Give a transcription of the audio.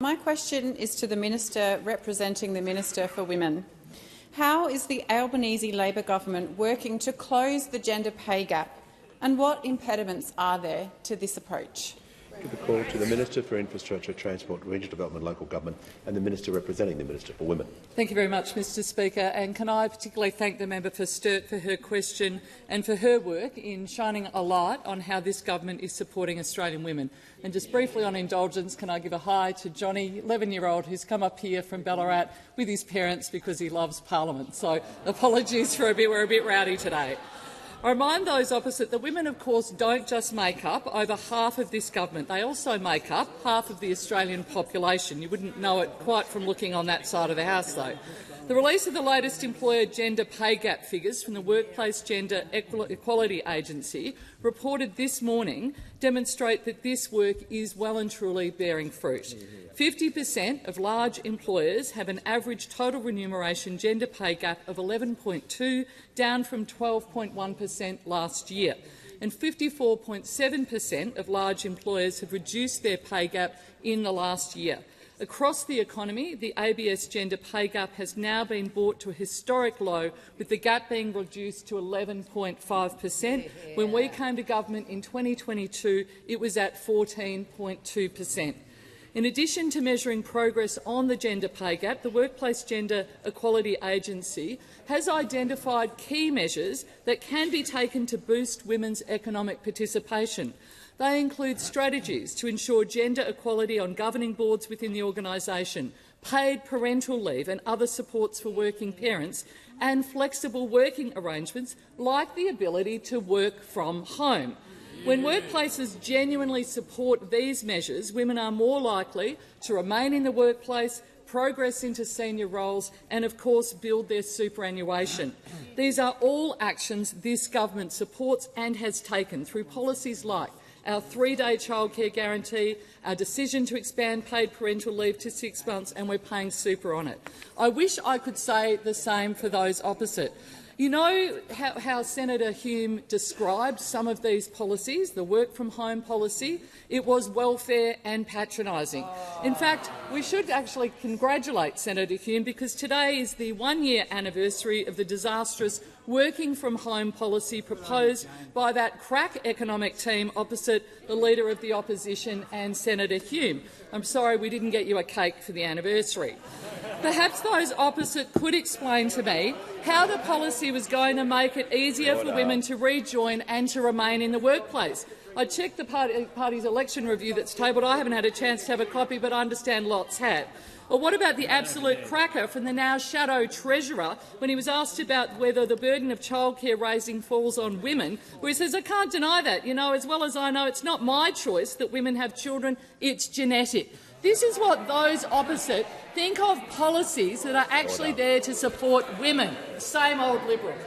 My question is to the Minister representing the Minister for Women. How is the Albanese Labor government working to close the gender pay gap, and what impediments are there to this approach? Give the call to the Minister for Infrastructure, Transport, Regional Development and Local Government and the Minister representing the Minister for Women. Thank you very much, Mr Speaker. And can I particularly thank the member for Sturt for her question and for her work in shining a light on how this government is supporting Australian women. And just briefly on indulgence, can I give a hi to Johnny, 11-year-old, who's come up here from Ballarat with his parents because he loves Parliament. So apologies for we're a bit rowdy today. I remind those opposite that women, of course, don't just make up over half of this government. They also make up half of the Australian population. You wouldn't know it quite from looking on that side of the House, though. The release of the latest employer gender pay gap figures from the Workplace Gender Equality Agency reported this morning demonstrate that this work is well and truly bearing fruit. 50% of large employers have an average total remuneration gender pay gap of 11.2, down from 12.1% last year. And 54.7% of large employers have reduced their pay gap in the last year. Across the economy, the ABS gender pay gap has now been brought to a historic low, with the gap being reduced to 11.5%. When we came to government in 2022, it was at 14.2%. In addition to measuring progress on the gender pay gap, the Workplace Gender Equality Agency has identified key measures that can be taken to boost women's economic participation. They include strategies to ensure gender equality on governing boards within the organisation, paid parental leave and other supports for working parents, and flexible working arrangements like the ability to work from home. When workplaces genuinely support these measures, women are more likely to remain in the workplace, progress into senior roles and, of course, build their superannuation. These are all actions this government supports and has taken through policies like our 3-day childcare guarantee, our decision to expand paid parental leave to 6 months, and we're paying super on it. I wish I could say the same for those opposite. You know how Senator Hume described some of these policies, the work-from-home policy? It was welfare and patronising. In fact, we should actually congratulate Senator Hume because today is the one-year anniversary of the disastrous working-from-home policy proposed by that crack economic team opposite the Leader of the Opposition and Senator Hume. I'm sorry we didn't get you a cake for the anniversary. Perhaps those opposite could explain to me how the policy was going to make it easier for women to rejoin and to remain in the workplace. I checked the party's election review that's tabled. I haven't had a chance to have a copy, but I understand lots have. Or what about the absolute cracker from the now shadow Treasurer when he was asked about whether the burden of childcare raising falls on women, where he says, I can't deny that. You know, as well as I know, it's not my choice that women have children, it's genetic. This is what those opposite think of policies that are actually there to support women. Same old Liberals.